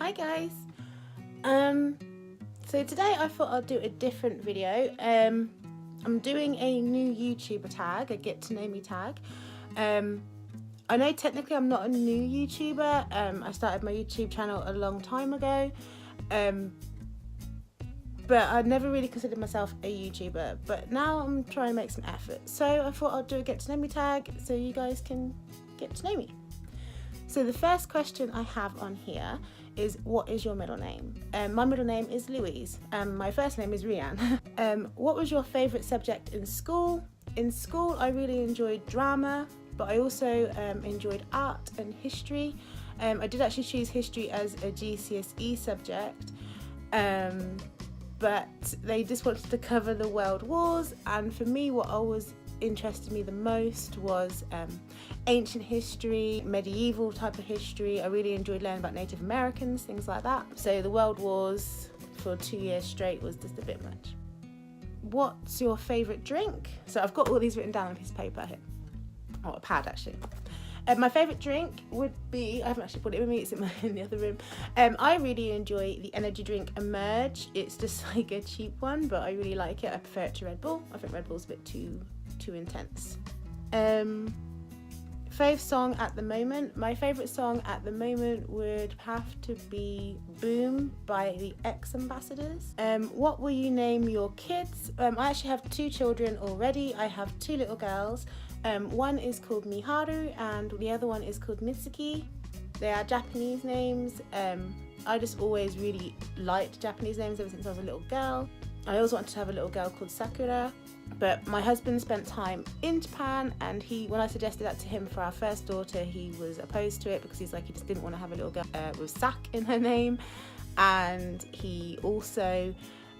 Hi guys. So today I thought I'd do a different video. I'm doing a new YouTuber tag, a get to know me tag. I know technically I'm not a new YouTuber. I started my YouTube channel a long time ago. But I never really considered myself a YouTuber, but now I'm trying to make some effort. So I thought I'd do a get to know me tag so you guys can get to know me. So the first question I have on here is, what is your middle name? My middle name is Louise. My first name is Rianne. What was your favourite subject in school? In school I really enjoyed drama, but I also enjoyed art and history. I did actually choose history as a GCSE subject, but they just wanted to cover the world wars, and for me what always interested me the most was ancient history, medieval type of history. I really enjoyed learning about Native Americans, things like that. So the world wars for 2 years straight was just a bit much. What's your favourite drink? So I've got all these written down on a piece of paper here, or a pad actually. My favourite drink would be, I haven't actually put it with me, it's in the other room. I really enjoy the energy drink Emerge. It's just like a cheap one, but I really like it. I prefer it to Red Bull. I think Red Bull's a bit too intense. Fave song at the moment. My favourite song at the moment would have to be Boom by the X Ambassadors. What will you name your kids? I actually have 2 children already. I have 2 little girls. One is called Miharu and the other one is called Mitsuki. They are Japanese names. I just always really liked Japanese names ever since I was a little girl. I always wanted to have a little girl called Sakura, but my husband spent time in Japan, and when I suggested that to him for our first daughter, he was opposed to it because he's like, he just didn't want to have a little girl with Sak in her name, and he also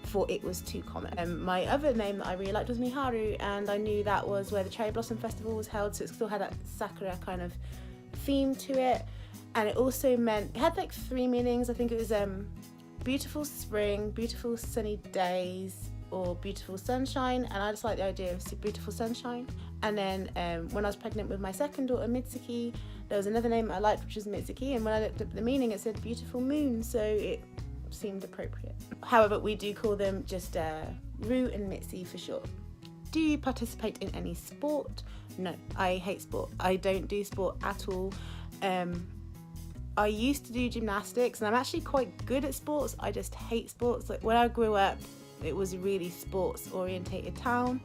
thought it was too common. My other name that I really liked was Miharu, and I knew that was where the Cherry Blossom Festival was held, so it still had that Sakura kind of theme to it. And it also meant, it had like 3 meanings. I think it was beautiful spring, beautiful sunny days, or beautiful sunshine, and I just like the idea of beautiful sunshine. And then when I was pregnant with my second daughter Mitsuki, there was another name I liked, which was Mitsuki, and when I looked at the meaning it said beautiful moon, so it seemed appropriate. However, we do call them just Rue and Mitzi for short. Do you participate in any sport? No, I hate sport. I don't do sport at all. I used to do gymnastics, and I'm actually quite good at sports. I just hate sports. Like when I grew up, it was a really sports orientated town,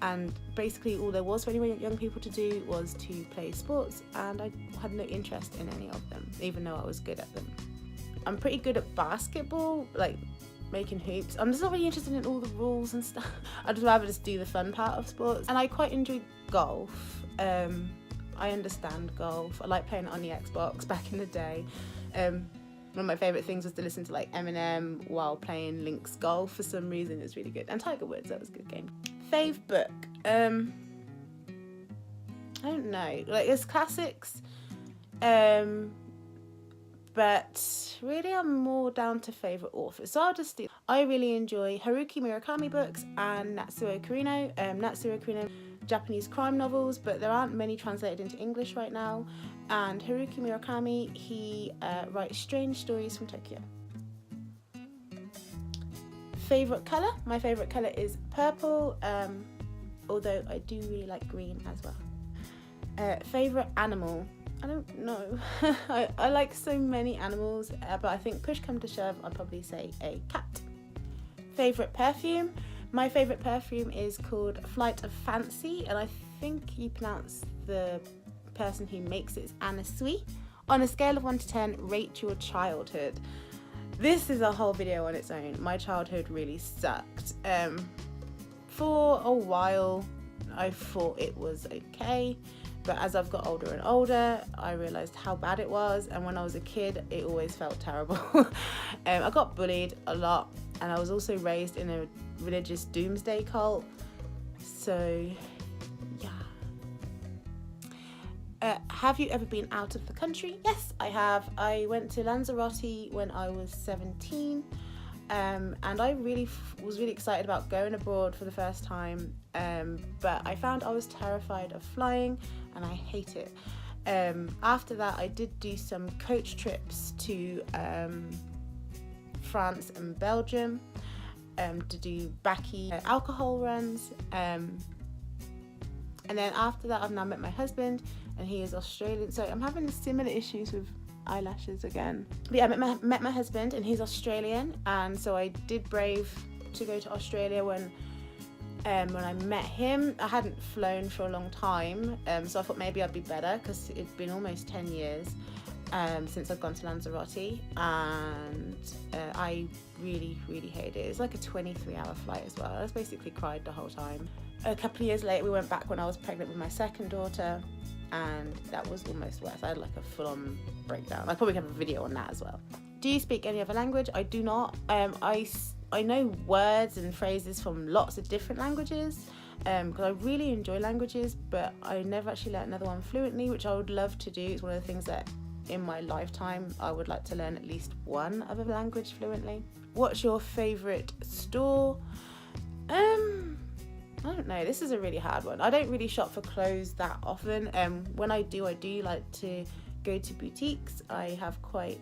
and basically all there was for any young people to do was to play sports, and I had no interest in any of them, even though I was good at them. I'm pretty good at basketball, like making hoops. I'm just not really interested in all the rules and stuff. I'd rather just do the fun part of sports. And I quite enjoy golf. I understand golf. I like playing it on the Xbox back in the day. One of my favourite things was to listen to like Eminem while playing Link's Golf for some reason. It was really good. And Tiger Woods, that was a good game. Fave book. I don't know. Like, there's classics. But really I'm more down to favourite authors. So I'll just do, I really enjoy Haruki Murakami books and Natsuo Kirino. Natsuo Kirino, Japanese crime novels, but there aren't many translated into English right now. And Haruki Murakami, he writes strange stories from Tokyo. Favourite colour? My favourite colour is purple, although I do really like green as well. Favourite animal? I don't know. I like so many animals, but I think push come to shove, I'd probably say a cat. Favourite perfume? My favourite perfume is called Flight of Fancy, and I think you pronounce the person who makes it is Anna Sui. On a scale of 1 to 10, rate your childhood. This is a whole video on its own. My childhood really sucked. For a while, I thought it was okay. But as I've got older and older, I realised how bad it was, and when I was a kid, it always felt terrible. I got bullied a lot, and I was also raised in a religious doomsday cult, so yeah. Have you ever been out of the country? Yes, I have. I went to Lanzarote when I was 17. And I was really excited about going abroad for the first time, but I found I was terrified of flying, and I hate it. After that, I did do some coach trips to France and Belgium to do backy alcohol runs. And then after that, I've now met my husband, and he is Australian. So I'm having similar issues with eyelashes again. But yeah, I met my husband, and he's Australian, and so I did brave to go to Australia when I met him. I hadn't flown for a long time, so I thought maybe I'd be better, because it'd been almost 10 years since I've gone to Lanzarote, and I really hated it. It's like a 23-hour flight as well. I just basically cried the whole time. A couple of years later, we went back when I was pregnant with my second daughter, and that was almost worse. I had like a full-on breakdown. I probably have a video on that as well. Do you speak any other language? I do not. I know words and phrases from lots of different languages, because I really enjoy languages, but I never actually learned another one fluently, which I would love to do. It's one of the things that in my lifetime I would like to learn at least one other language fluently. What's your favourite store? I don't know, this is a really hard one. I don't really shop for clothes that often. When I do like to go to boutiques. I have quite,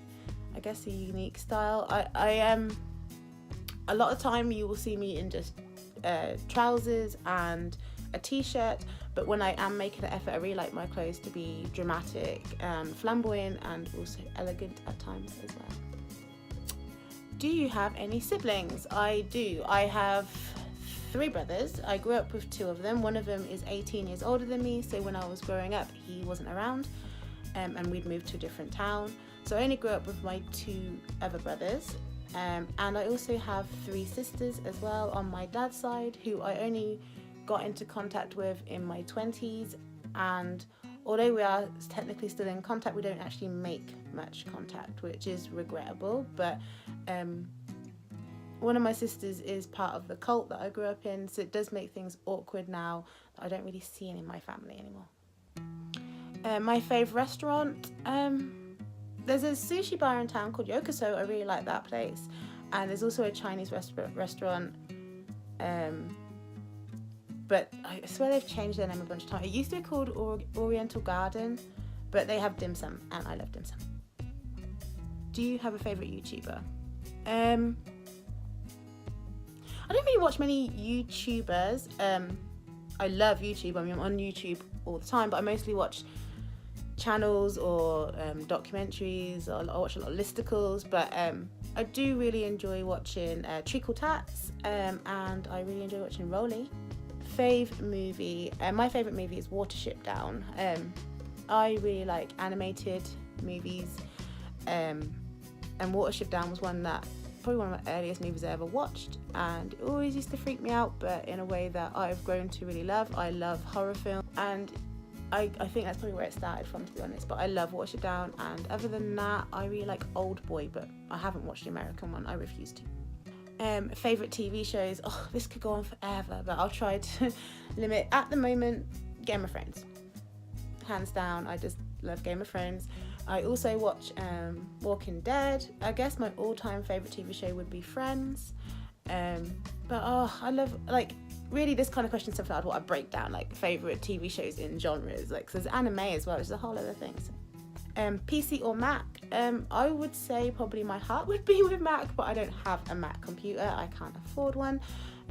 I guess, a unique style. I am, a lot of time you will see me in just trousers and a t-shirt, but when I am making an effort, I really like my clothes to be dramatic, flamboyant, and also elegant at times as well. Do you have any siblings? I do. I have 3 brothers. I grew up with 2 of them. One of them is 18 years older than me, so when I was growing up he wasn't around, and we'd moved to a different town, so I only grew up with my 2 other brothers. And I also have 3 sisters as well on my dad's side, who I only got into contact with in my 20s, and although we are technically still in contact, we don't actually make much contact, which is regrettable. But one of my sisters is part of the cult that I grew up in, so it does make things awkward now that I don't really see any in my family anymore. My favourite restaurant, there's a sushi bar in town called Yokoso. I really like that place, and there's also a Chinese restaurant, but I swear they've changed their name a bunch of times. It used to be called Oriental Garden, but they have dim sum, and I love dim sum. Do you have a favourite YouTuber? I don't really watch many YouTubers. I love YouTube. I mean, I'm on YouTube all the time, but I mostly watch channels or documentaries. I watch a lot of listicles, but I do really enjoy watching Treacle Tats, and I really enjoy watching Rolly. Fave movie. My favourite movie is Watership Down. I really like animated movies, and Watership Down was probably one of my earliest movies I ever watched, and it always used to freak me out, but in a way that I've grown to really love. I love horror film, and I think that's probably where it started from, to be honest, but I love Watership Down. And other than that, I really like Old Boy, but I haven't watched the American one. I refuse to. Favourite TV shows, this could go on forever, but I'll try to limit. At the moment, Game of Thrones. Hands down, I just love Game of Thrones. I also watch Walking Dead. I guess my all-time favourite TV show would be Friends. But I love, like, really this kind of question is something I'd want to break down, like favourite TV shows in genres. Like, so there's anime as well, which is a whole other thing. So, PC or Mac? I would say probably my heart would be with Mac, but I don't have a Mac computer. I can't afford one.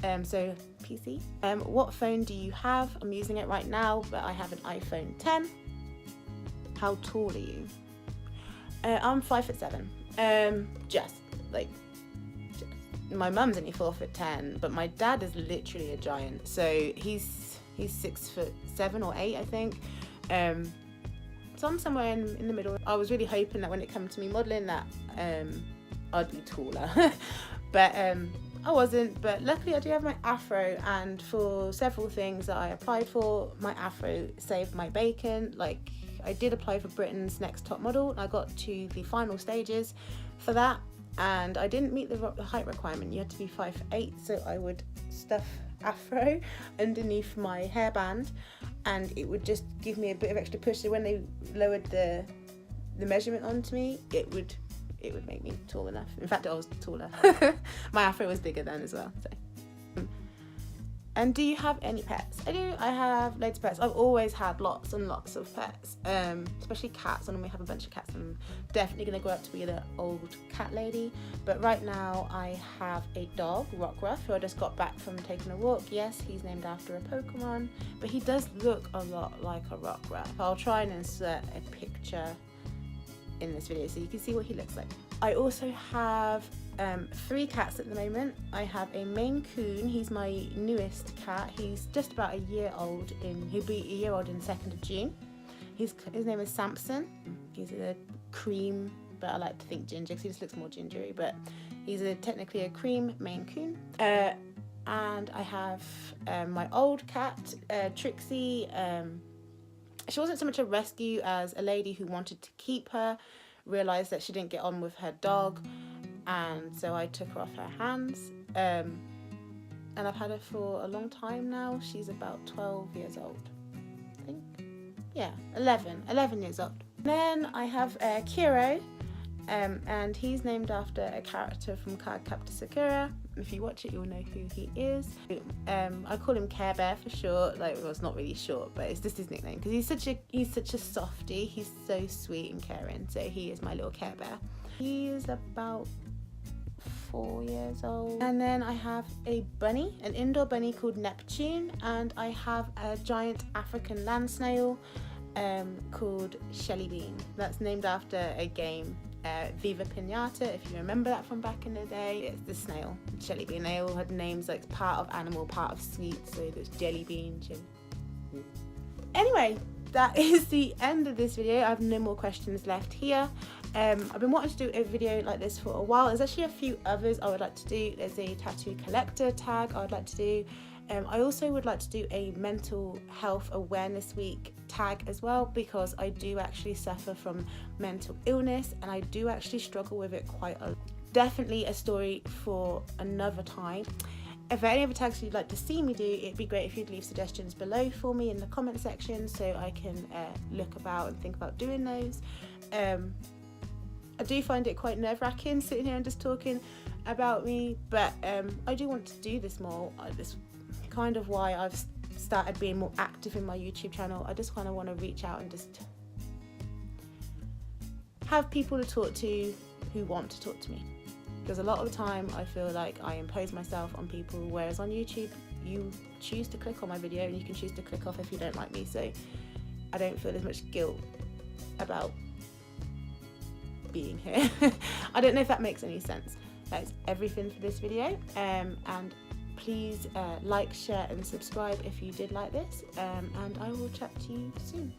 So PC. What phone do you have? I'm using it right now, but I have an iPhone 10. How tall are you? I'm 5'7". My mum's only 4'10", but my dad is literally a giant. So he's 6'7" or 8", I think. So I'm somewhere in the middle. I was really hoping that when it comes to me modelling that I'd be taller, but I wasn't. But luckily I do have my afro, and for several things that I applied for, my afro saved my bacon. Like, I did apply for Britain's Next Top Model, and I got to the final stages for that, and I didn't meet the height requirement. You had to be 5'8", so I would stuff afro underneath my hairband, and it would just give me a bit of extra push. So when they lowered the measurement onto me, it would make me tall enough. In fact, I was taller. My afro was bigger then as well. So, And do you have any pets? I do. I have loads of pets. I've always had lots and lots of pets, especially cats. I normally have a bunch of cats. I'm definitely going to grow up to be the old cat lady. But right now I have a dog, Rockruff, who I just got back from taking a walk. Yes, he's named after a Pokemon, but he does look a lot like a Rockruff. I'll try and insert a picture in this video so you can see what he looks like. I also have 3 cats at the moment. I have a Maine Coon. He's my newest cat. He's just about a year old. He'll be a year old in 2nd of June. His name is Samson. He's a cream, but I like to think ginger because he just looks more gingery, but he's technically a cream Maine Coon. And I have my old cat, Trixie. She wasn't so much a rescue as a lady who wanted to keep her, realised that she didn't get on with her dog, and so I took her off her hands. And I've had her for a long time now. She's about 12 years old, I think. Yeah, 11 years old. Then I have Kiro, and he's named after a character from Cardcaptor Sakura. If you watch it, you'll know who he is. I call him Care Bear for short. Like, well, it's not really short, but it's just his nickname because he's such a softie. He's so sweet and caring. So he is my little Care Bear. He is about 4 years old. And then I have a bunny, an indoor bunny called Neptune, and I have a giant African land snail called Shelly Bean. That's named after a game, Viva Pinata, if you remember that from back in the day. It's the snail, Shelly Bean. They all had names like part of animal, part of sweet, so there's Jelly Bean, Anyway, that is the end of this video. I have no more questions left here. I've been wanting to do a video like this for a while. There's actually a few others I would like to do. There's a tattoo collector tag I would like to do. I also would like to do a mental health awareness week tag as well, because I do actually suffer from mental illness and I do actually struggle with it quite a lot. Definitely a story for another time. If there are any other tags you'd like to see me do, it'd be great if you'd leave suggestions below for me in the comment section so I can look about and think about doing those. I do find it quite nerve-wracking sitting here and just talking about me, but I do want to do this more. This kind of why I've started being more active in my YouTube channel. I just kind of want to reach out and just have people to talk to who want to talk to me. Because a lot of the time I feel like I impose myself on people, whereas on YouTube you choose to click on my video and you can choose to click off if you don't like me, so I don't feel as much guilt about being here. I don't know if that makes any sense. That's everything for this video, and please like, share and subscribe if you did like this, and I will chat to you soon.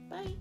Bye.